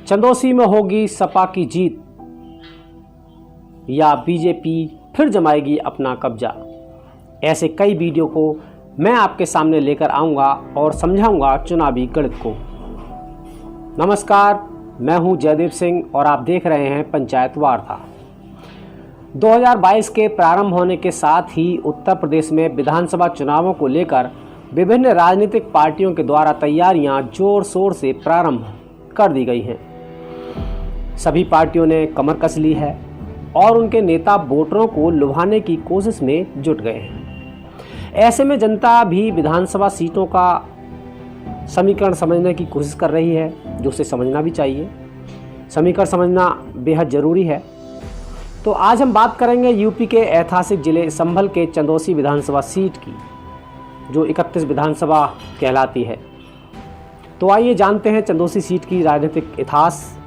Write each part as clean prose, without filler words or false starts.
चंदौसी में होगी सपा की जीत या बीजेपी फिर जमाएगी अपना कब्जा। ऐसे कई वीडियो को मैं आपके सामने लेकर आऊँगा और समझाऊंगा चुनावी गणित को। नमस्कार, मैं हूं जयदीप सिंह और आप देख रहे हैं पंचायत वार्ता। 2022 के प्रारंभ होने के साथ ही उत्तर प्रदेश में विधानसभा चुनावों को लेकर विभिन्न राजनीतिक पार्टियों के द्वारा तैयारियां जोर शोर से प्रारंभ कर दी गई हैं। सभी पार्टियों ने कमर कस ली है और उनके नेता वोटरों को लुभाने की कोशिश में जुट गए हैं। ऐसे में जनता भी विधानसभा सीटों का समीकरण समझने की कोशिश कर रही है, जो उसे समझना भी चाहिए। समीकरण समझना बेहद ज़रूरी है। तो आज हम बात करेंगे यूपी के ऐतिहासिक जिले संभल के चंदौसी विधानसभा सीट की, जो 31 विधानसभा कहलाती है। तो आइए जानते हैं चंदौसी सीट की राजनीतिक इतिहास,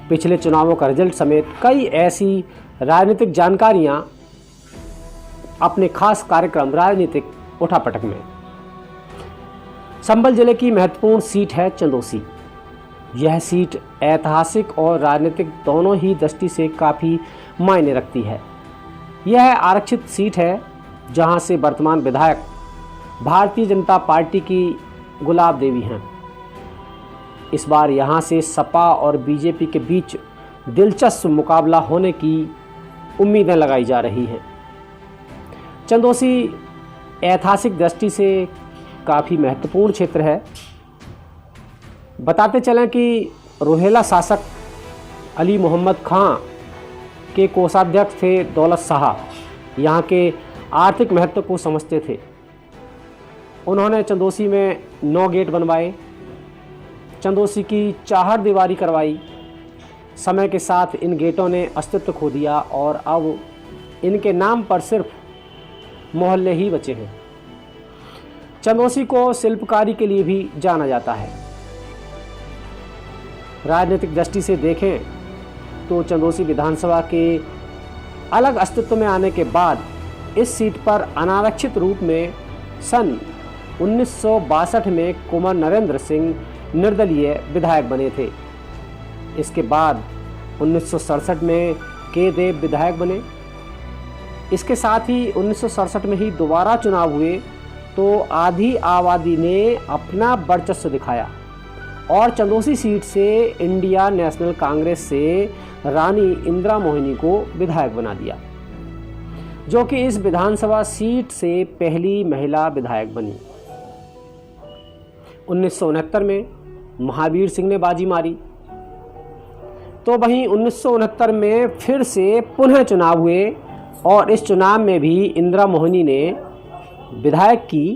पिछले चुनावों का रिजल्ट समेत कई ऐसी राजनीतिक जानकारियां अपने खास कार्यक्रम राजनीतिक उठापटक में। संभल जिले की महत्वपूर्ण सीट है चंदौसी। यह सीट ऐतिहासिक और राजनीतिक दोनों ही दृष्टि से काफ़ी मायने रखती है। यह आरक्षित सीट है जहां से वर्तमान विधायक भारतीय जनता पार्टी की गुलाब देवी हैं। इस बार यहां से सपा और बीजेपी के बीच दिलचस्प मुकाबला होने की उम्मीदें लगाई जा रही हैं। चंदौसी ऐतिहासिक दृष्टि से काफ़ी महत्वपूर्ण क्षेत्र है। बताते चलें कि रोहेला शासक अली मोहम्मद खां के कोषाध्यक्ष थे दौलत शाह यहाँ के आर्थिक महत्व को समझते थे। उन्होंने चंदौसी में 9 गेट बनवाए, चंदौसी की चारदीवारी करवाई। समय के साथ इन गेटों ने अस्तित्व खो दिया और अब इनके नाम पर सिर्फ मोहल्ले ही बचे हैं। चंदौसी को शिल्पकारी के लिए भी जाना जाता है। राजनीतिक दृष्टि से देखें तो चंदौसी विधानसभा के अलग अस्तित्व में आने के बाद इस सीट पर अनारक्षित रूप में सन 1962 में कुंवर नरेंद्र सिंह निर्दलीय विधायक बने थे। इसके बाद 1967 में के देव विधायक बने। इसके साथ ही 1967 में ही दोबारा चुनाव हुए तो आधी आबादी ने अपना वर्चस्व दिखाया और चंदौसी सीट से इंडिया नेशनल कांग्रेस से रानी इंदिरा मोहिनी को विधायक बना दिया, जो कि इस विधानसभा सीट से पहली महिला विधायक बनी। 1969 में महावीर सिंह ने बाजी मारी, तो वहीं 1969 में फिर से पुनः चुनाव हुए और इस चुनाव में भी इंदिरा मोहिनी ने विधायक की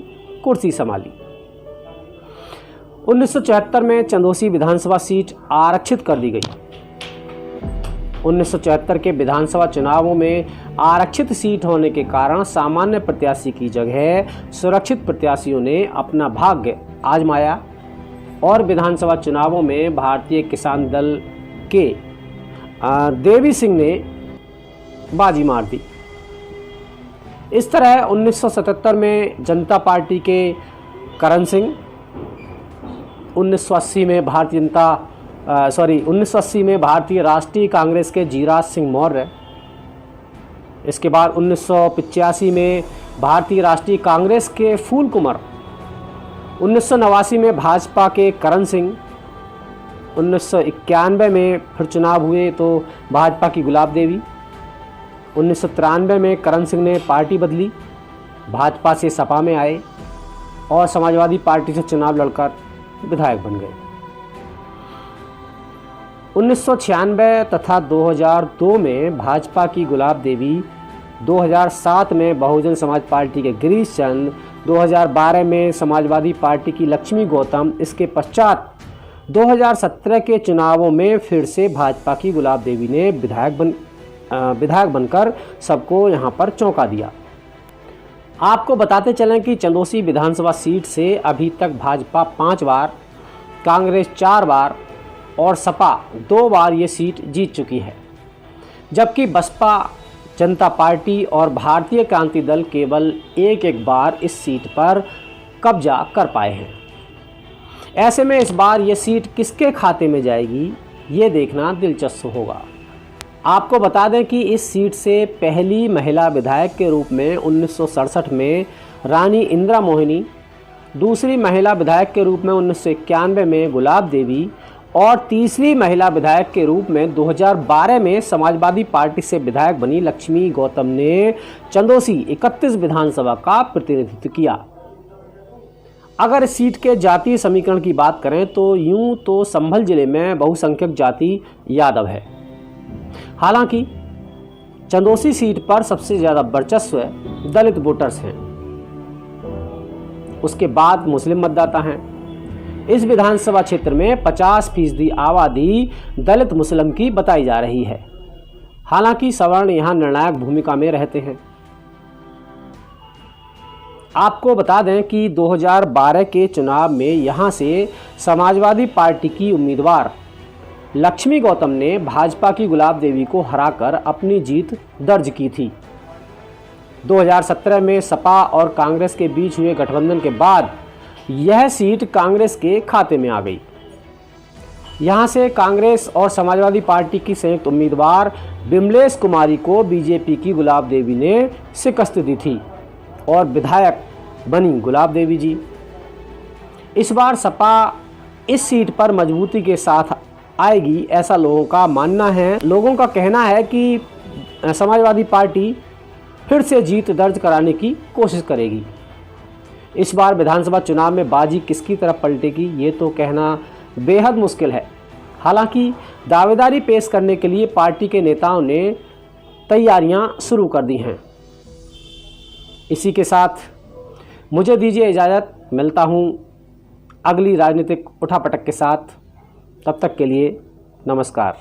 कुर्सी संभाली। 1974 में चंदौसी विधानसभा सीट आरक्षित कर दी गई। 1974 के विधानसभा चुनावों में आरक्षित सीट होने के कारण सामान्य प्रत्याशी की जगह सुरक्षित प्रत्याशियों ने अपना भाग्य आजमाया और विधानसभा चुनावों में भारतीय किसान दल के देवी सिंह ने बाजी मार दी। इस तरह 1977 में जनता पार्टी के करण सिंह, 1980 में भारतीय राष्ट्रीय कांग्रेस के जीराज सिंह मौर्य, इसके बाद 1985 में भारतीय राष्ट्रीय कांग्रेस के फूल कुमार, 1989 में भाजपा के करण सिंह, 1991 में फिर चुनाव हुए तो भाजपा की गुलाब देवी, 1993 में करण सिंह ने पार्टी बदली, भाजपा से सपा में आए और समाजवादी पार्टी से चुनाव लड़कर विधायक बन गए। 1996 तथा 2002 में भाजपा की गुलाब देवी, 2007 में बहुजन समाज पार्टी के गिरीश चंद, 2012 में समाजवादी पार्टी की लक्ष्मी गौतम। इसके पश्चात 2017 के चुनावों में फिर से भाजपा की गुलाब देवी ने विधायक बनकर सबको यहां पर चौंका दिया। आपको बताते चलें कि चंदौसी विधानसभा सीट से अभी तक भाजपा 5 बार, कांग्रेस 4 बार और सपा 2 बार ये सीट जीत चुकी है, जबकि बसपा, जनता पार्टी और भारतीय क्रांति दल केवल एक बार इस सीट पर कब्जा कर पाए हैं। ऐसे में इस बार ये सीट किसके खाते में जाएगी, ये देखना दिलचस्प होगा। आपको बता दें कि इस सीट से पहली महिला विधायक के रूप में 1967 में रानी इंदिरा मोहिनी, दूसरी महिला विधायक के रूप में 1991 में गुलाब देवी और तीसरी महिला विधायक के रूप में 2012 में समाजवादी पार्टी से विधायक बनी लक्ष्मी गौतम ने चंदौसी 31 विधानसभा का प्रतिनिधित्व किया। अगर इस सीट के जातीय समीकरण की बात करें तो यूं तो संभल जिले में बहुसंख्यक जाति यादव है। हालांकि चंदौसी सीट पर सबसे ज़्यादा वर्चस्व दलित वोटर्स हैं, उसके बाद मुस्लिम मतदाता हैं। इस विधानसभा क्षेत्र में 50% आबादी दलित मुस्लिम की बताई जा रही है। हालांकि सवर्ण यहां निर्णायक भूमिका में रहते हैं। आपको बता दें कि 2012 के चुनाव में यहां से समाजवादी पार्टी की उम्मीदवार लक्ष्मी गौतम ने भाजपा की गुलाब देवी को हराकर अपनी जीत दर्ज की थी। 2017 में सपा और कांग्रेस के बीच हुए गठबंधन के बाद यह सीट कांग्रेस के खाते में आ गई। यहां से कांग्रेस और समाजवादी पार्टी की संयुक्त उम्मीदवार बिमलेश कुमारी को बीजेपी की गुलाब देवी ने शिकस्त दी थी और विधायक बनी गुलाब देवी जी। इस बार सपा इस सीट पर मजबूती के साथ आएगी, ऐसा लोगों का मानना है। लोगों का कहना है कि समाजवादी पार्टी फिर से जीत दर्ज कराने की कोशिश करेगी। इस बार विधानसभा चुनाव में बाजी किसकी तरफ पलटेगी ये तो कहना बेहद मुश्किल है। हालांकि दावेदारी पेश करने के लिए पार्टी के नेताओं ने तैयारियां शुरू कर दी हैं। इसी के साथ मुझे दीजिए इजाज़त, मिलता हूं अगली राजनीतिक उठापटक के साथ। तब तक के लिए नमस्कार।